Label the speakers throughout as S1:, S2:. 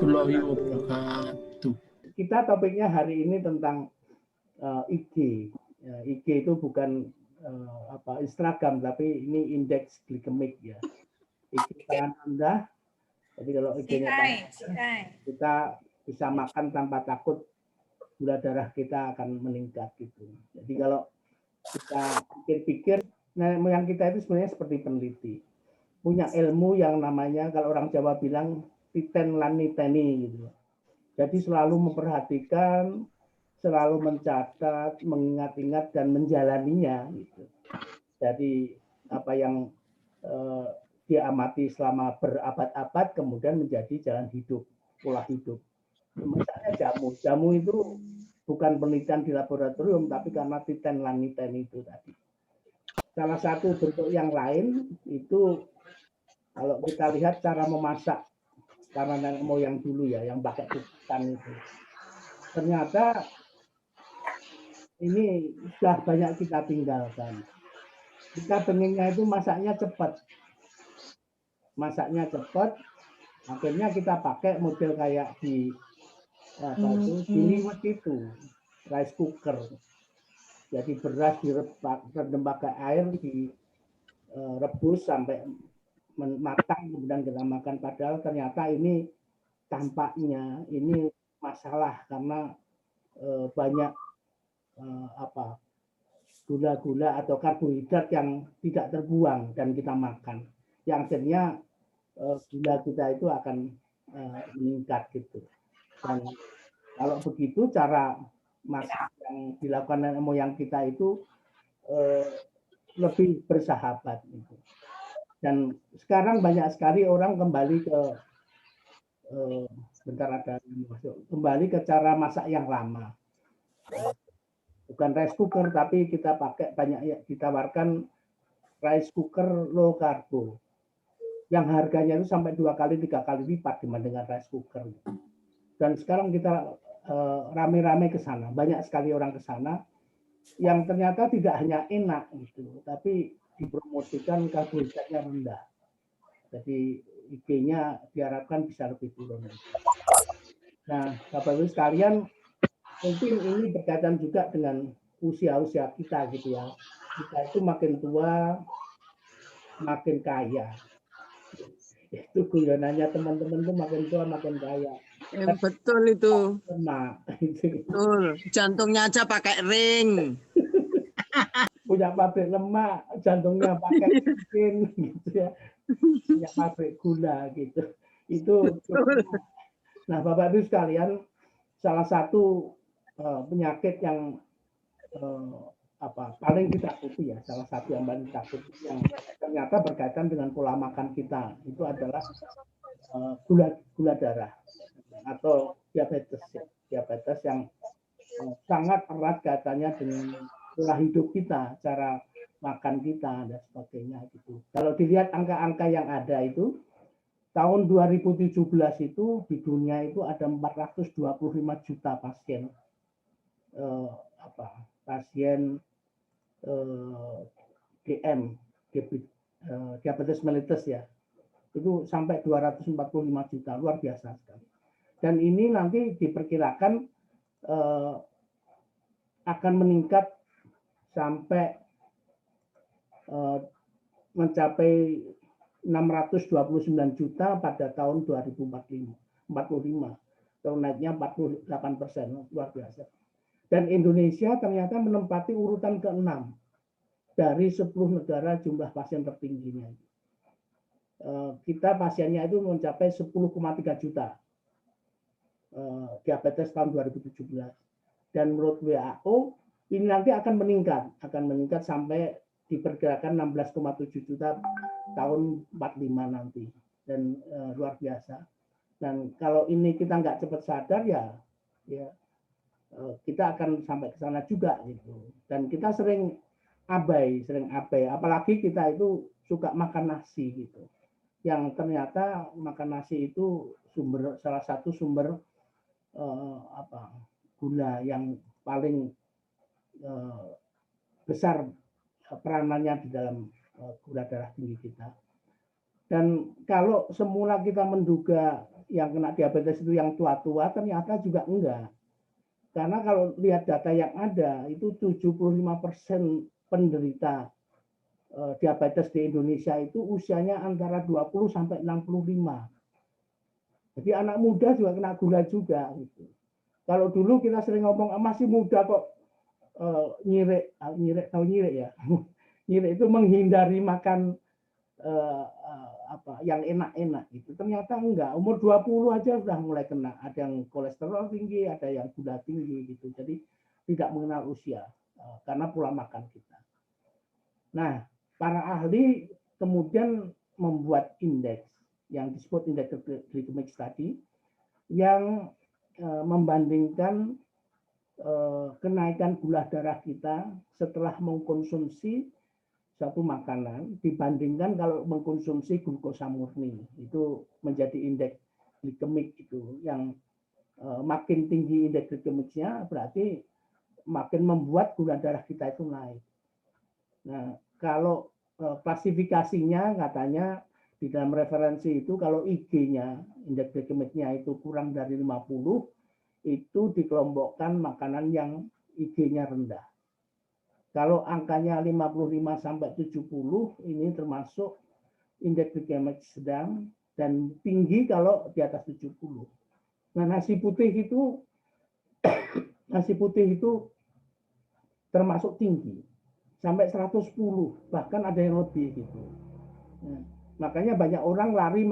S1: warahmatullahi wabarakatuh.
S2: Kita topiknya hari ini tentang IG. IG itu bukan Instagram, tapi ini indeks glikemik ya. IG sangat rendah. Jadi kalau IG-nya kita bisa makan tanpa takut gula darah kita akan meningkat gitu. Jadi kalau kita pikir-pikir, nah yang kita itu sebenarnya seperti peneliti, punya ilmu yang namanya kalau orang Jawa bilang titen lan niteni gitu. Jadi selalu memperhatikan, selalu mencatat, mengingat-ingat dan menjalaninya gitu. Jadi apa yang diamati selama berabad-abad kemudian menjadi jalan hidup, pola hidup. Misalnya jamu itu bukan penelitian di laboratorium, tapi karena titen lan niteni itu tadi. Salah satu bentuk yang lain itu kalau kita lihat cara memasak, karena nenek moyang dulu ya, yang pakai kukutan itu. Ternyata ini sudah banyak kita tinggalkan. Kita pengennya itu masaknya cepat. Masaknya cepat, akhirnya kita pakai model kayak di liwet itu, rice cooker. Jadi beras direndam pakai air, direbus sampai matang, kemudian kita makan. Padahal ternyata ini tampaknya ini masalah karena banyak gula-gula atau karbohidrat yang tidak terbuang dan kita makan. Yang akhirnya gula kita itu akan meningkat gitu. Dan kalau begitu cara masak yang dilakukan nenek moyang kita itu lebih bersahabat gitu. Dan sekarang banyak sekali orang kembali ke kembali ke cara masak yang lama. Bukan rice cooker, tapi kita pakai banyak ditawarkan rice cooker low karbo. Yang harganya itu sampai 2 kali 3 kali lipat dibandingkan rice cooker. Dan sekarang kita rame-rame ke sana, banyak sekali orang ke sana yang ternyata tidak hanya enak gitu, tapi dipromosikan karbohidratnya rendah. Jadi IG-nya diharapkan bisa lebih turun. Nah, Bapak Ibu sekalian, mungkin ini berkaitan juga dengan usia-usia kita gitu ya. Kita itu makin tua, makin kaya. Itu guyonannya teman-teman tuh makin tua makin kaya.
S3: Betul itu.
S2: Lemak.
S3: Betul. Jantungnya aja pakai ring.
S2: Punya pabrik lemak, jantungnya pakai mesin gitu ya. Punya pabrik gula gitu. Itu. Nah, Bapak Ibu sekalian, salah satu penyakit yang paling ditakuti ya, salah satu yang paling ditakuti yang ternyata berkaitan dengan pola makan kita itu adalah gula darah atau diabetes ya. Diabetes yang sangat erat kaitannya dengan pola hidup kita, cara makan kita dan sebagainya gitu. Kalau dilihat angka-angka yang ada itu tahun 2017 itu di dunia itu ada 425 juta pasien pasien diabetes mellitus ya. Itu sampai 245 juta, luar biasa sekali. Dan ini nanti diperkirakan akan meningkat sampai mencapai 629 juta pada tahun 2045. Tahun naiknya 48%, luar biasa. Dan Indonesia ternyata menempati urutan ke-6 dari 10 negara jumlah pasien tertingginya. Kita pasiennya itu mencapai 10,3 juta diabetes tahun 2017. Dan menurut WHO ini nanti akan meningkat sampai diperkirakan 16,7 juta tahun 45 nanti. Dan luar biasa. Dan kalau ini kita nggak cepat sadar ya kita akan sampai ke sana juga gitu. Dan kita sering abai, apalagi kita itu suka makan nasi gitu. Yang ternyata makan nasi itu salah satu sumber gula yang paling besar peranannya di dalam gula darah tinggi kita. Dan kalau semula kita menduga yang kena diabetes itu yang tua-tua, ternyata juga enggak. Karena kalau lihat data yang ada, itu 75% penderita diabetes di Indonesia itu usianya antara 20 sampai 65. Jadi anak muda juga kena gula juga. Gitu. Kalau dulu kita sering ngomong masih muda kok nyirik tahu nyirik ya. Nyirik itu menghindari makan yang enak-enak gitu. Ternyata enggak, umur 20 aja sudah mulai kena. Ada yang kolesterol tinggi, ada yang gula tinggi gitu. Jadi tidak mengenal usia karena pola makan kita. Nah, para ahli kemudian membuat indeks yang disebut indeks glikemik tadi yang membandingkan kenaikan gula darah kita setelah mengkonsumsi satu makanan dibandingkan kalau mengkonsumsi glukosa murni. Itu menjadi indeks glikemik itu yang makin tinggi indeks glikemiknya berarti makin membuat gula darah kita itu naik. Nah, kalau klasifikasinya katanya di dalam referensi itu kalau IG-nya, indeks glikemiknya itu kurang dari 50, itu dikelompokkan makanan yang IG-nya rendah. Kalau angkanya 55 sampai 70 ini termasuk indeks glikemik sedang dan tinggi kalau di atas 70. Nah, nasi putih itu termasuk tinggi sampai 110, bahkan ada yang lebih gitu. Nah, makanya banyak orang lari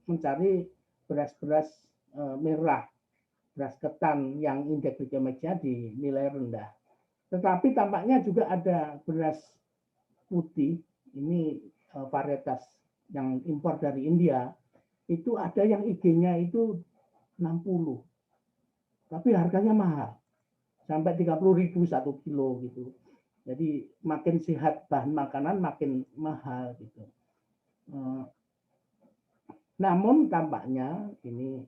S2: mencari beras-beras merah, beras ketan yang indeks glikemiknya di nilai rendah. Tetapi tampaknya juga ada beras putih, ini varietas yang impor dari India, itu ada yang IG-nya itu 60. Tapi harganya mahal, sampai 30.000 1 kilo gitu. Jadi makin sehat bahan makanan makin mahal gitu. Namun tampaknya ini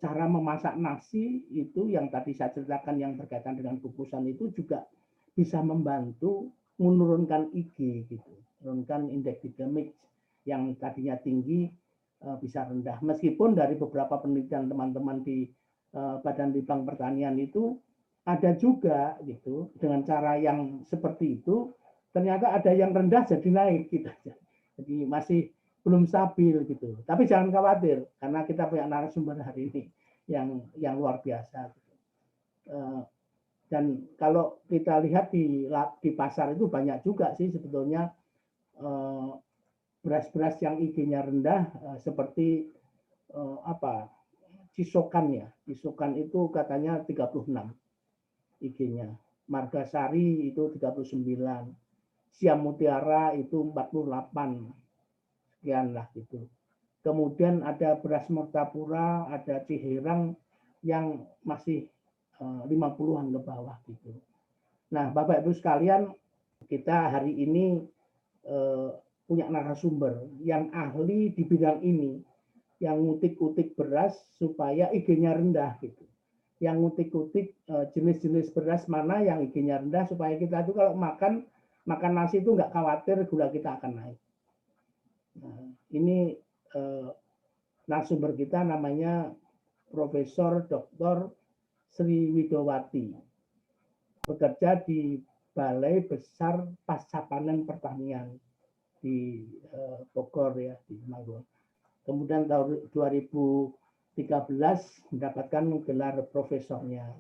S2: cara memasak nasi itu yang tadi saya ceritakan yang berkaitan dengan kukusan itu juga bisa membantu menurunkan IG gitu, menurunkan indeks glikemik yang tadinya tinggi bisa rendah. Meskipun dari beberapa penelitian teman-teman di Badan Litbang Pertanian itu ada juga gitu dengan cara yang seperti itu ternyata ada yang rendah jadi naik gitu. Jadi masih belum stabil gitu. Tapi jangan khawatir karena kita punya narasumber hari ini yang luar biasa. Gitu. Dan kalau kita lihat di pasar itu banyak juga sih sebetulnya beras-beras yang IG-nya rendah seperti Cisokan ya. Cisokan itu katanya 36 IG-nya. Margasari itu 39. Siam Mutiara itu 48. Sekian lah gitu. Kemudian ada beras Mertapura, ada Ciherang yang masih 50-an ke bawah gitu. Nah, Bapak Ibu sekalian, kita hari ini punya narasumber yang ahli di bidang ini, yang ngutik-utik beras supaya IG-nya rendah gitu. Yang ngutik-utik jenis-jenis beras mana yang IG-nya rendah supaya kita itu kalau makan nasi itu nggak khawatir gula kita akan naik. Nah, ini narasumber kita namanya Profesor Dr. Sri Widowati, bekerja di Balai Besar Pasca Panen Pertanian di Bogor ya, di Temanggung. Kemudian tahun 2013 mendapatkan gelar profesornya.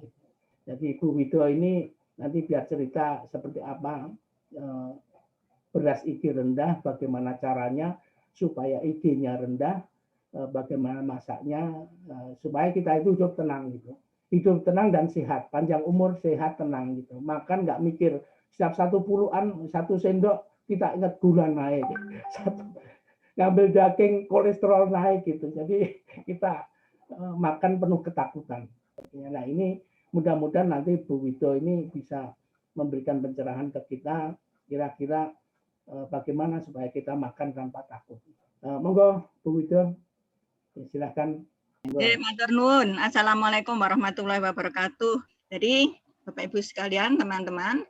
S2: Jadi Bu Wido ini nanti biar cerita seperti apa beras IG rendah, bagaimana caranya supaya IG-nya rendah, bagaimana masaknya supaya kita itu hidup tenang gitu. Hidup tenang dan sehat, panjang umur, sehat, tenang gitu. Makan nggak mikir setiap 1 puluhan 1 sendok kita ingat gula naik. Ngambil daging kolesterol naik gitu. Jadi kita makan penuh ketakutan. Nah, ini mudah-mudahan nanti Bu Wido ini bisa memberikan pencerahan ke kita kira-kira bagaimana supaya kita makan tanpa takut. Monggo Bu Wido, silakan.
S4: Matur nuwun. Assalamualaikum warahmatullahi wabarakatuh. Jadi Bapak Ibu sekalian, teman-teman,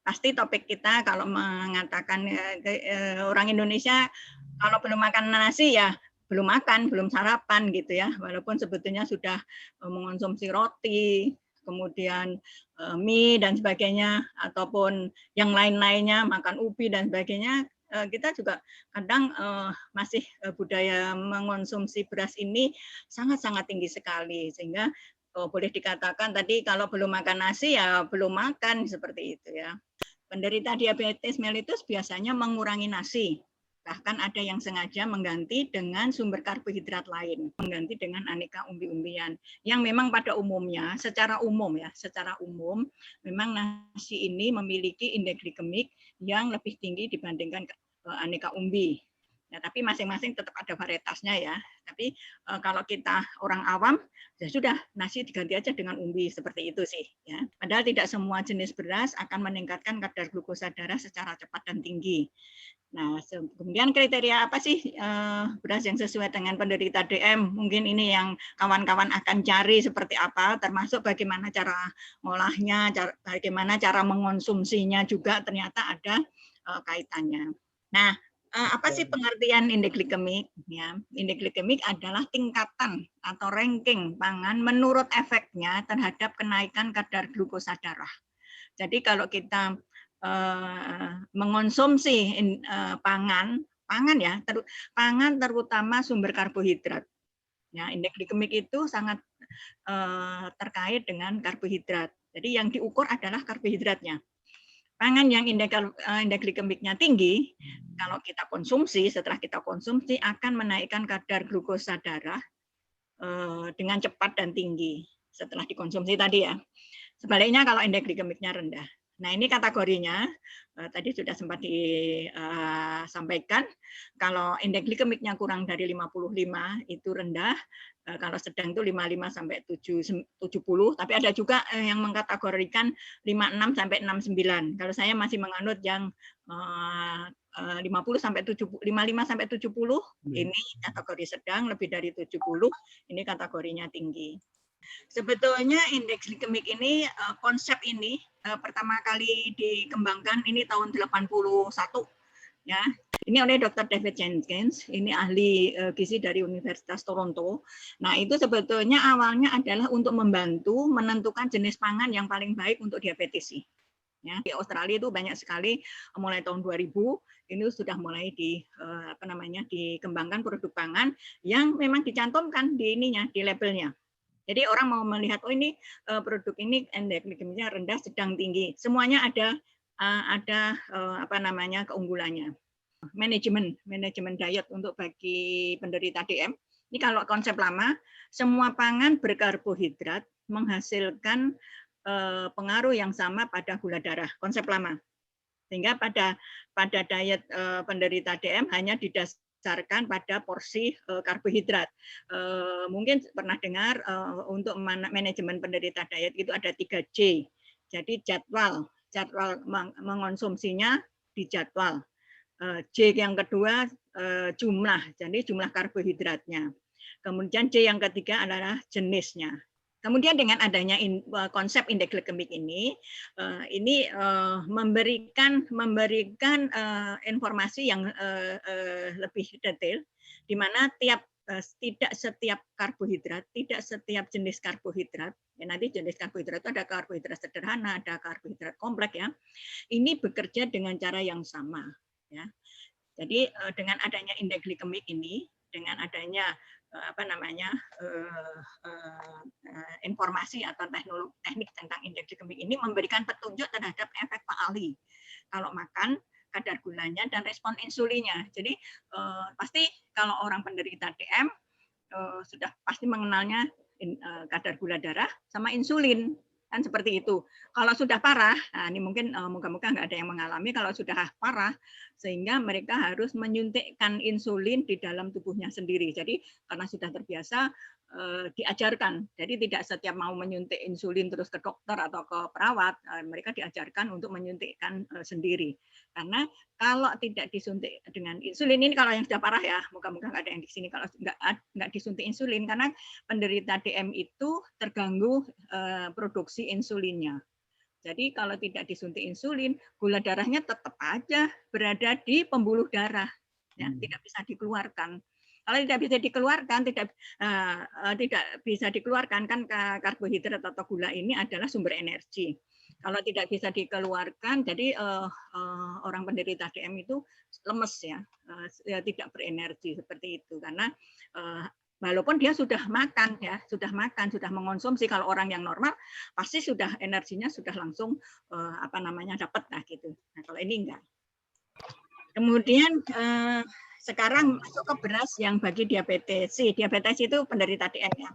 S4: pasti topik kita kalau mengatakan orang Indonesia kalau belum makan nasi ya belum makan, belum sarapan gitu ya, walaupun sebetulnya sudah mengonsumsi roti, kemudian mie dan sebagainya, ataupun yang lain-lainnya, makan ubi dan sebagainya, kita juga kadang masih budaya mengonsumsi beras ini sangat-sangat tinggi sekali, sehingga boleh dikatakan tadi kalau belum makan nasi ya belum makan, seperti itu ya. Penderita diabetes mellitus biasanya mengurangi nasi. Bahkan ada yang sengaja mengganti dengan sumber karbohidrat lain, mengganti dengan aneka umbi-umbian. Yang memang pada umumnya, secara umum memang nasi ini memiliki indeks glikemik yang lebih tinggi dibandingkan aneka umbi. Ya, tapi masing-masing tetap ada varietasnya ya. Tapi kalau kita orang awam, ya sudah nasi diganti aja dengan umbi, seperti itu sih. Ya. Padahal tidak semua jenis beras akan meningkatkan kadar glukosa darah secara cepat dan tinggi. Nah, kemudian kriteria apa sih beras yang sesuai dengan penderita DM? Mungkin ini yang kawan-kawan akan cari seperti apa, termasuk bagaimana cara ngolahnya, bagaimana cara mengonsumsinya juga ternyata ada kaitannya. Nah, apa sih pengertian indeks glikemik? Ya, indeks glikemik adalah tingkatan atau ranking pangan menurut efeknya terhadap kenaikan kadar glukosa darah. Jadi kalau kita mengonsumsi pangan ya, pangan terutama sumber karbohidrat. Ya, indeks glikemik itu sangat terkait dengan karbohidrat. Jadi yang diukur adalah karbohidratnya. Pangan yang indeks glikemiknya tinggi, kalau kita konsumsi, setelah kita konsumsi akan menaikkan kadar glukosa darah dengan cepat dan tinggi setelah dikonsumsi tadi ya. Sebaliknya kalau indeks glikemiknya rendah. Nah, ini kategorinya tadi sudah sempat disampaikan. Kalau indeks glikemiknya kurang dari 55 itu rendah, kalau sedang itu 55 sampai 70, tapi ada juga yang mengkategorikan 56 sampai 69. Kalau saya masih menganut yang 50 sampai 70, 55 sampai 70 ini kategori sedang, lebih dari 70 ini kategorinya tinggi. Sebetulnya indeks glikemik ini, konsep ini pertama kali dikembangkan ini tahun 81 ya. Ini oleh Dr. David Jenkins, ini ahli gizi dari Universitas Toronto. Nah, itu sebetulnya awalnya adalah untuk membantu menentukan jenis pangan yang paling baik untuk diabetes. Ya, di Australia itu banyak sekali mulai tahun 2000 ini sudah mulai dikembangkan produk pangan yang memang dicantumkan di ininya, di labelnya. Jadi orang mau melihat, oh ini produk ini indeks glikemiknya rendah, sedang, tinggi. Semuanya ada keunggulannya. Manajemen diet untuk bagi penderita DM. Ini kalau konsep lama, semua pangan berkarbohidrat menghasilkan pengaruh yang sama pada gula darah. Konsep lama. Sehingga pada diet penderita DM hanya didasarkan pada porsi karbohidrat. Mungkin pernah dengar untuk manajemen penderita diet itu ada 3J. Jadi jadwal mengonsumsinya dijadwal. J yang kedua jumlah, jadi jumlah karbohidratnya. Kemudian J yang ketiga adalah jenisnya. Kemudian dengan adanya konsep indeks glikemik ini memberikan informasi yang lebih detail, di mana tidak setiap karbohidrat, tidak setiap jenis karbohidrat, ya nanti jenis karbohidrat itu ada karbohidrat sederhana, ada karbohidrat kompleks ya, ini bekerja dengan cara yang sama. Ya. Jadi dengan adanya indeks glikemik ini, dengan adanya informasi atau teknik tentang indeks glikemik ini memberikan petunjuk terhadap efek Pak Ali kalau makan, kadar gulanya dan respon insulinnya. Jadi pasti kalau orang penderita DM sudah pasti mengenalnya kadar gula darah sama insulin. Kan seperti itu. Kalau sudah parah, nah ini mungkin moga-moga nggak ada yang mengalami, kalau sudah parah, sehingga mereka harus menyuntikkan insulin di dalam tubuhnya sendiri. Jadi karena sudah terbiasa diajarkan, jadi tidak setiap mau menyuntik insulin terus ke dokter atau ke perawat, mereka diajarkan untuk menyuntikkan sendiri. Karena kalau tidak disuntik dengan insulin ini, kalau yang sudah parah ya, moga-moga nggak ada yang di sini kalau nggak disuntik insulin, karena penderita DM itu terganggu produksi insulinnya. Jadi kalau tidak disuntik insulin, gula darahnya tetap aja berada di pembuluh darah, ya, tidak bisa dikeluarkan. Kalau tidak bisa dikeluarkan, tidak bisa dikeluarkan kan karbohidrat atau gula ini adalah sumber energi. Kalau tidak bisa dikeluarkan, jadi orang penderita DM itu lemes ya, tidak berenergi seperti itu karena walaupun dia sudah makan ya, sudah mengonsumsi. Kalau orang yang normal pasti sudah energinya sudah langsung dapat lah gitu. Nah kalau ini enggak. Kemudian sekarang masuk ke beras yang bagi diabetes. Diabetes itu penderita DM ya.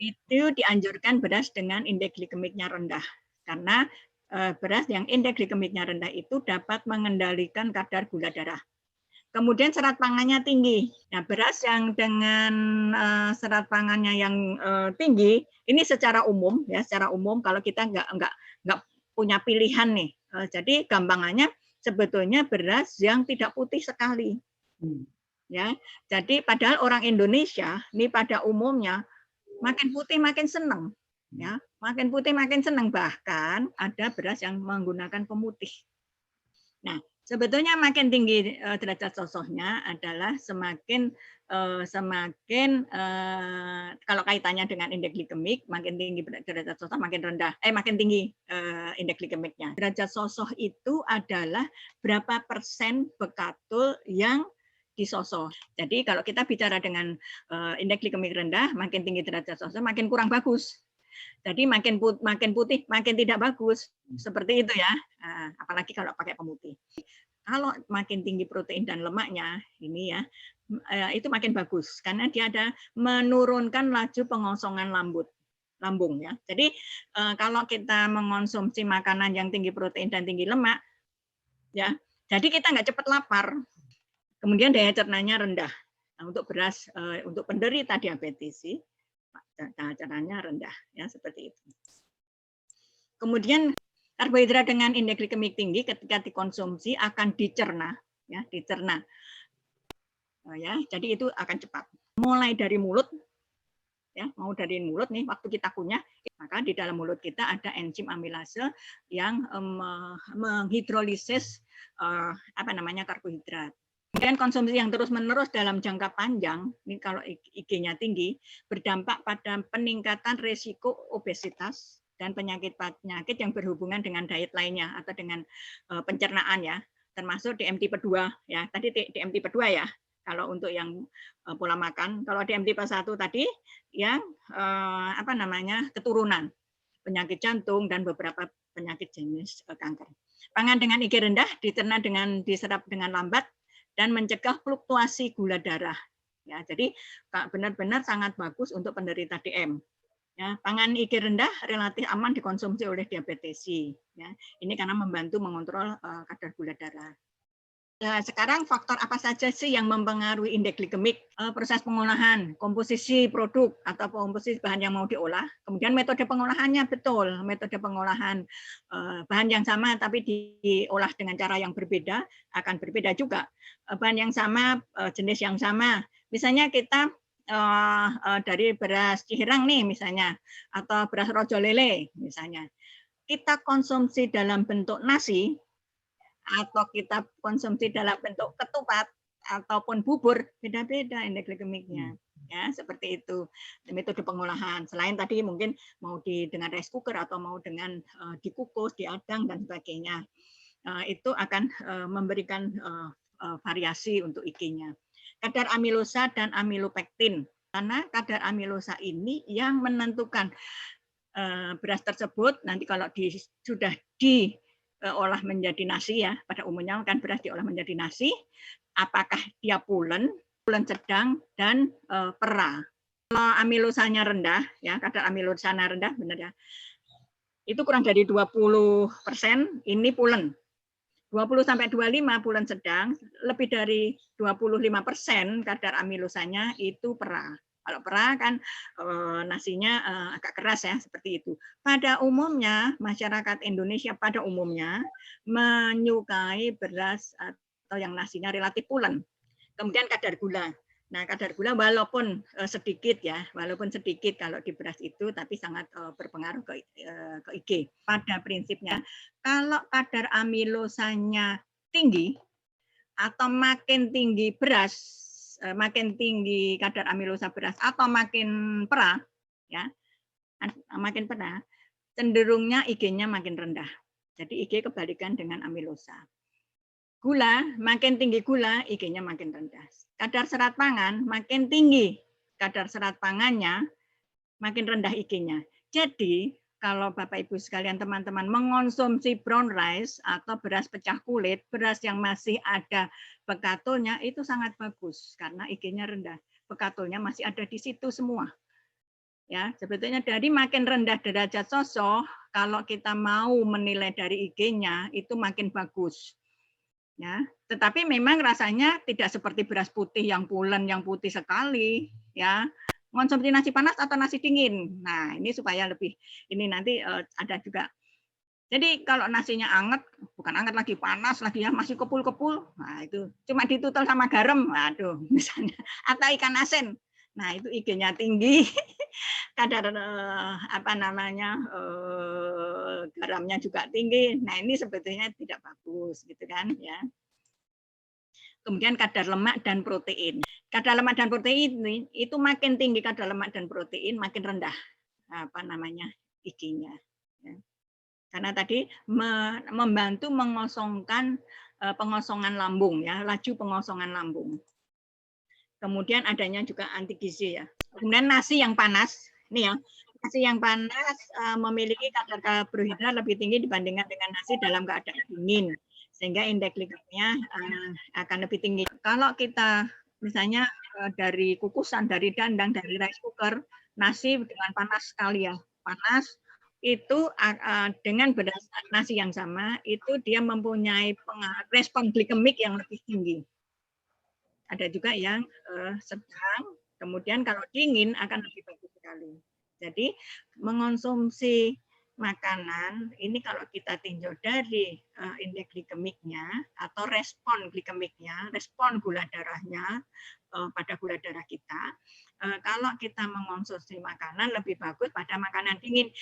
S4: Itu dianjurkan beras dengan indeks glikemiknya rendah karena beras yang indeks glikemiknya rendah itu dapat mengendalikan kadar gula darah. Kemudian serat pangannya tinggi. Nah, beras yang dengan serat pangannya yang tinggi, ini secara umum ya, secara umum kalau kita nggak punya pilihan nih. Jadi gampangannya sebetulnya beras yang tidak putih sekali. Ya, jadi padahal orang Indonesia ini pada umumnya makin putih makin senang, ya, makin putih makin senang, bahkan ada beras yang menggunakan pemutih. Nah, sebetulnya makin tinggi derajat sosohnya adalah semakin kalau kaitannya dengan indeks glikemik, makin tinggi derajat sosoh makin tinggi indeks glikemiknya. Derajat sosoh itu adalah berapa persen bekatul yang disosoh. Jadi kalau kita bicara dengan indeks glikemik rendah, makin tinggi derajat sosoh, makin kurang bagus. Jadi makin putih, makin tidak bagus. Seperti itu ya. Apalagi kalau pakai pemutih. Kalau makin tinggi protein dan lemaknya, ini ya, itu makin bagus. Karena dia ada menurunkan laju pengosongan lambung ya. Jadi kalau kita mengonsumsi makanan yang tinggi protein dan tinggi lemak, ya, jadi kita nggak cepat lapar. Kemudian daya cernanya rendah. Nah, untuk beras untuk penderita diabetes sih daya cernanya rendah ya seperti itu. Kemudian karbohidrat dengan indeks glikemik tinggi ketika dikonsumsi akan dicerna ya, dicerna. Ya, jadi itu akan cepat. Mulai dari mulut ya, mau dari mulut nih waktu kita kunyah, maka di dalam mulut kita ada enzim amilase yang menghidrolisis karbohidrat. Dan konsumsi yang terus-menerus dalam jangka panjang, ini kalau IG-nya tinggi, berdampak pada peningkatan risiko obesitas dan penyakit-penyakit yang berhubungan dengan diet lainnya atau dengan pencernaan ya, termasuk DM tipe 2 ya. Tadi DM tipe 2 ya. Kalau untuk yang pola makan, kalau DM tipe 1 tadi yang keturunan, penyakit jantung dan beberapa penyakit jenis kanker. Pangan dengan IG rendah diserap dengan lambat dan mencegah fluktuasi gula darah. Ya, jadi benar-benar sangat bagus untuk penderita DM. Ya, pangan IG rendah relatif aman dikonsumsi oleh diabetesi. Ya, ini karena membantu mengontrol kadar gula darah. Nah, sekarang faktor apa saja sih yang mempengaruhi indeks glikemik? Proses pengolahan, komposisi produk atau komposisi bahan yang mau diolah, kemudian metode pengolahannya betul, metode pengolahan bahan yang sama tapi diolah dengan cara yang berbeda akan berbeda juga. Bahan yang sama, jenis yang sama, misalnya kita dari beras Cihirang nih misalnya, atau beras Rojo Lele misalnya, kita konsumsi dalam bentuk nasi, atau kita konsumsi dalam bentuk ketupat ataupun bubur, beda-beda indeks glikemiknya. Ya, seperti itu metode pengolahan. Selain tadi mungkin mau dengan rice cooker atau mau dengan dikukus, diadang dan sebagainya. Itu akan memberikan variasi untuk IG-nya. Kadar amilosa dan amilopektin. Karena kadar amilosa ini yang menentukan beras tersebut nanti kalau sudah diolah menjadi nasi ya, pada umumnya kan beras diolah menjadi nasi, apakah dia pulen sedang dan pera. Kalau amilosanya rendah ya, kadar amilosanya rendah benar ya, itu kurang dari 20%, ini pulen. 20-25 pulen sedang, lebih dari 25% kadar amilosanya itu pera. Kalau pera kan nasinya agak keras ya, seperti itu. Pada umumnya masyarakat Indonesia pada umumnya menyukai beras atau yang nasinya relatif pulen. Kemudian kadar gula. Nah, kadar gula walaupun sedikit ya, walaupun sedikit kalau di beras itu, tapi sangat berpengaruh ke IG. Pada prinsipnya, kalau kadar amilosanya tinggi atau makin tinggi beras makin tinggi kadar amilosa beras atau makin perah, ya, makin perah, cenderungnya IG-nya makin rendah. Jadi IG kebalikan dengan amilosa. Gula, makin tinggi gula, IG-nya makin rendah. Kadar serat pangan, makin tinggi kadar serat pangannya, makin rendah IG-nya. Jadi, kalau Bapak Ibu sekalian teman-teman mengonsumsi brown rice atau beras pecah kulit, beras yang masih ada bekatulnya itu sangat bagus karena IG-nya rendah. Bekatulnya masih ada di situ semua. Ya, sebetulnya dari makin rendah derajat sosok, kalau kita mau menilai dari IG-nya itu makin bagus. Ya, tetapi memang rasanya tidak seperti beras putih yang pulen, yang putih sekali, ya. Konsumsi nasi panas atau nasi dingin. Nah, ini supaya lebih ini nanti ada juga. Jadi kalau nasinya anget, bukan anget lagi, panas lagi ya, masih kepul-kepul. Nah, itu cuma ditutul sama garam, aduh, misalnya atau ikan asin. Nah, itu IG-nya tinggi. Kadar apa namanya? Garamnya juga tinggi. Nah, ini sebetulnya tidak bagus gitu kan, ya. Kemudian kadar lemak dan protein. Kadar lemak dan protein itu makin tinggi kadar lemak dan protein, makin rendah apa namanya IG-nya. Ya. Karena tadi membantu mengosongkan pengosongan lambung, ya, laju pengosongan lambung. Kemudian adanya juga anti gizi, ya. Kemudian nasi yang panas, ini ya, nasi yang panas memiliki kadar karbohidrat lebih tinggi dibandingkan dengan nasi dalam keadaan dingin, sehingga indeks glikemiknya akan lebih tinggi. Kalau kita misalnya dari kukusan, dari dandang, dari rice cooker, nasi dengan panas sekali ya, panas itu dengan beras nasi yang sama itu dia mempunyai respon glikemik yang lebih tinggi. Ada juga yang sedang, kemudian kalau dingin akan lebih bagus sekali. Jadi mengonsumsi makanan ini kalau kita tinjau dari indeks glikemiknya atau respon glikemiknya, respon gula darahnya pada gula darah kita, kalau kita mengonsumsi makanan lebih bagus pada makanan dingin.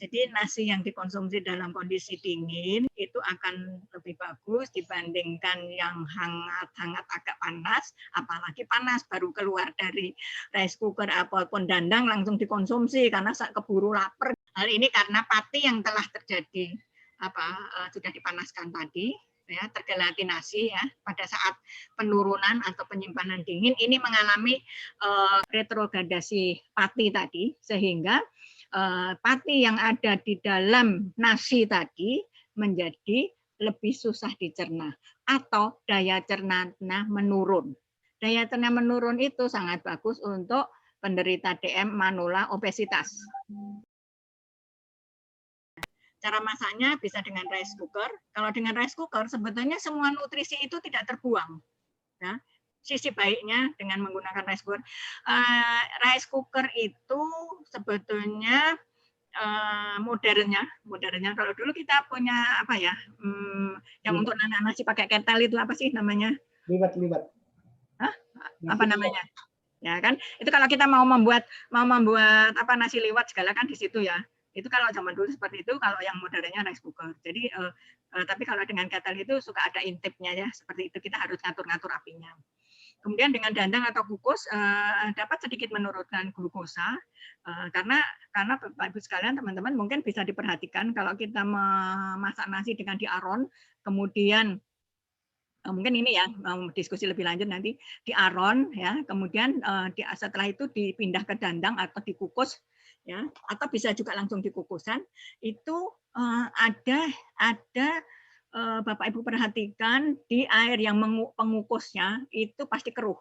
S4: Jadi nasi yang dikonsumsi dalam kondisi dingin itu akan lebih bagus dibandingkan yang hangat-hangat agak panas, apalagi panas baru keluar dari rice cooker apapun dandang langsung dikonsumsi karena keburu lapar. Hal ini karena pati yang telah terjadi sudah dipanaskan tadi, ya, tergelatinasi ya pada saat penurunan atau penyimpanan dingin ini mengalami retrogradasi pati tadi sehingga pati yang ada di dalam nasi tadi menjadi lebih susah dicerna atau daya cernanya menurun. Daya cerna menurun itu sangat bagus untuk penderita DM manula obesitas. Cara masaknya bisa dengan rice cooker. Kalau dengan rice cooker sebetulnya semua nutrisi itu tidak terbuang. Ya. Sisi baiknya dengan menggunakan rice cooker. Rice cooker itu sebetulnya modernnya kalau dulu kita punya apa ya yang untuk nanak nasi pakai ketel itu apa sih namanya?
S2: Liwet.
S4: Apa namanya? Ya kan itu kalau kita mau membuat apa nasi liwet segala kan di situ ya. Itu kalau zaman dulu seperti itu, kalau yang modernnya rice cooker. Jadi tapi kalau dengan ketel itu suka ada intipnya ya, seperti itu kita harus ngatur-ngatur apinya. Kemudian dengan dandang atau kukus dapat sedikit menurunkan glukosa karena Bapak Ibu sekalian teman-teman mungkin bisa diperhatikan kalau kita memasak nasi dengan diaron, kemudian mungkin ini ya mau diskusi lebih lanjut nanti diaron ya, kemudian setelah itu dipindah ke dandang atau dikukus ya, atau bisa juga langsung dikukusan itu ada Bapak Ibu perhatikan di air yang pengukusnya itu pasti keruh.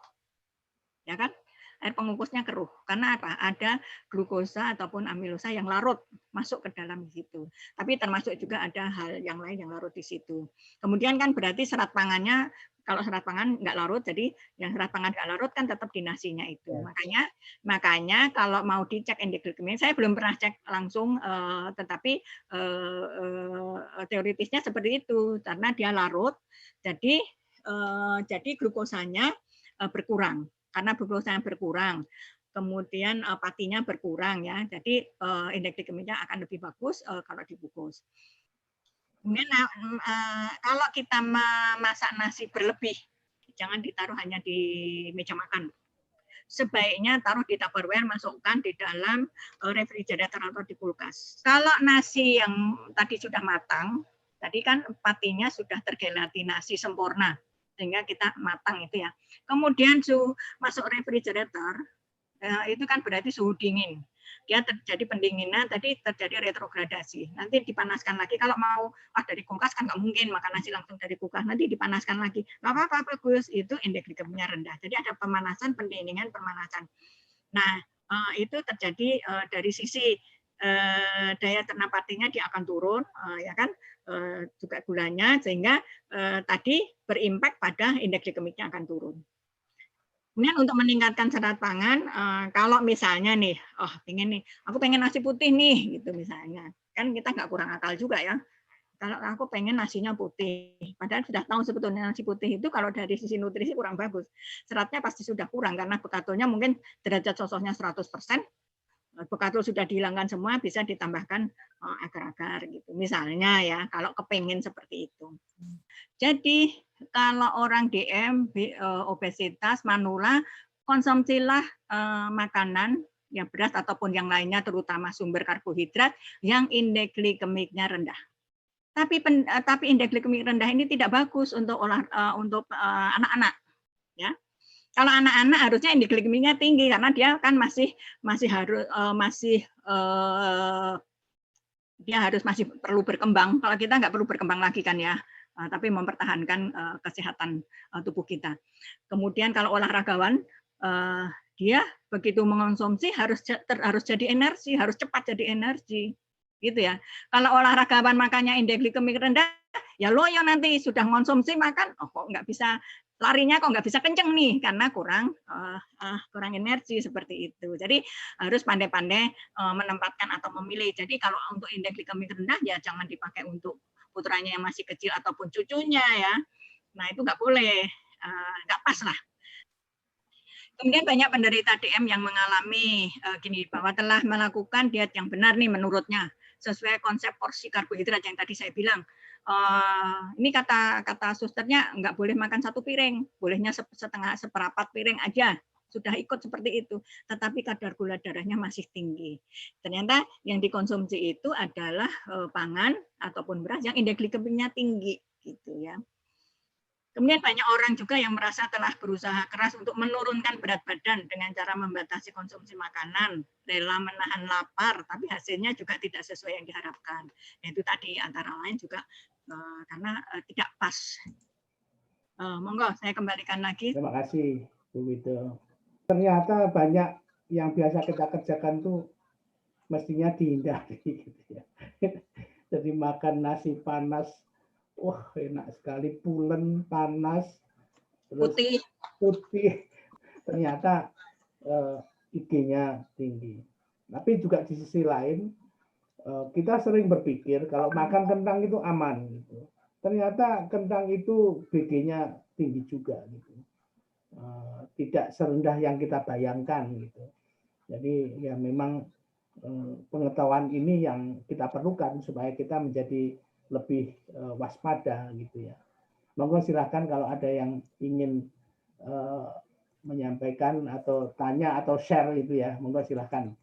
S4: Ya kan? Air pengukusnya keruh. Karena apa? Ada glukosa ataupun amilosa yang larut masuk ke dalam situ. Tapi termasuk juga ada hal yang lain yang larut di situ. Kemudian kan berarti serat pangannya kalau serat pangan nggak larut, jadi yang serat pangan nggak larut kan tetap di nasinya itu. Ya. Makanya kalau mau dicek indeks glikemik, saya belum pernah cek langsung, tetapi teoritisnya seperti itu karena dia larut, jadi glukosanya berkurang. Karena glukosanya berkurang, kemudian patinya berkurang ya, jadi indeks glikemiknya akan lebih bagus kalau dibungkus. Kemudian kalau kita memasak nasi berlebih, jangan ditaruh hanya di meja makan. Sebaiknya taruh di Tupperware, masukkan di dalam refrigerator atau di kulkas. Kalau nasi yang tadi sudah matang, tadi kan patinya sudah tergelatinasi sempurna, sehingga kita matang itu ya. Kemudian masuk refrigerator, itu kan berarti suhu dingin. Dia terjadi pendinginan, tadi terjadi retrogradasi. Nanti dipanaskan lagi. Kalau mau dari kulkas kan nggak mungkin makan nasi langsung dari kulkas. Nanti dipanaskan lagi. Nggak apa-apa, bagus. Itu indeks glikemiknya rendah. Jadi ada pemanasan, pendinginan, pemanasan. Nah, itu terjadi dari sisi daya cerna patinya dia akan turun, ya kan, juga gulanya, sehingga tadi berimpak pada indeks glikemiknya akan turun. Kemudian untuk meningkatkan serat pangan, kalau misalnya nih, aku pengen nasi putih nih, gitu misalnya, kan kita nggak kurang akal juga ya. Kalau aku pengen nasinya putih, padahal sudah tahu sebetulnya nasi putih itu kalau dari sisi nutrisi kurang bagus, seratnya pasti sudah kurang karena bekatulnya mungkin derajat sosoknya 100%, bekatul sudah dihilangkan semua, bisa ditambahkan agar-agar gitu. Misalnya ya, kalau kepengen seperti itu. Jadi kalau orang DM, obesitas, manula, konsumsilah makanan yang beras ataupun yang lainnya, terutama sumber karbohidrat yang indeks glikemiknya rendah. Tapi indeks glikemik rendah ini tidak bagus untuk anak-anak. Ya. Kalau anak-anak harusnya indeks glikemiknya tinggi karena dia kan masih perlu berkembang. Kalau kita nggak perlu berkembang lagi kan ya. Tapi mempertahankan kesehatan tubuh kita. Kemudian kalau olahragawan, dia begitu mengonsumsi harus jadi energi, harus cepat jadi energi, gitu ya. Kalau olahragawan makannya indeks glikemik rendah, ya loyo nanti sudah mengonsumsi makan, kok nggak bisa larinya kok nggak bisa kenceng nih karena kurang energi seperti itu. Jadi harus pandai-pandai menempatkan atau memilih. Jadi kalau untuk indeks glikemik rendah ya jangan dipakai untuk putranya yang masih kecil ataupun cucunya ya. Nah itu nggak boleh, nggak pas lah. Kemudian banyak penderita DM yang mengalami bahwa telah melakukan diet yang benar nih menurutnya sesuai konsep porsi karbohidrat yang tadi saya bilang. Ini kata susternya nggak boleh makan 1 piring, bolehnya seperempat piring aja. Sudah ikut seperti itu, tetapi kadar gula darahnya masih tinggi. Ternyata yang dikonsumsi itu adalah pangan ataupun beras yang indeks glikemiknya tinggi, gitu ya. Kemudian banyak orang juga yang merasa telah berusaha keras untuk menurunkan berat badan dengan cara membatasi konsumsi makanan, rela menahan lapar, tapi hasilnya juga tidak sesuai yang diharapkan. Itu tadi antara lain juga karena tidak pas. Monggo, saya kembalikan lagi.
S2: Terima kasih, Bu Wido. Ternyata banyak yang biasa kita kerjakan tuh mestinya dihindari gitu ya. Jadi makan nasi panas, wah enak sekali, pulen, panas, terus putih. Ternyata IG-nya tinggi. Tapi juga di sisi lain kita sering berpikir kalau makan kentang itu aman gitu. Ternyata kentang itu BG-nya tinggi juga gitu. Tidak serendah yang kita bayangkan gitu. Jadi ya memang pengetahuan ini yang kita perlukan supaya kita menjadi lebih waspada gitu ya. Monggo silahkan kalau ada yang ingin menyampaikan atau tanya atau share itu ya, monggo silahkan.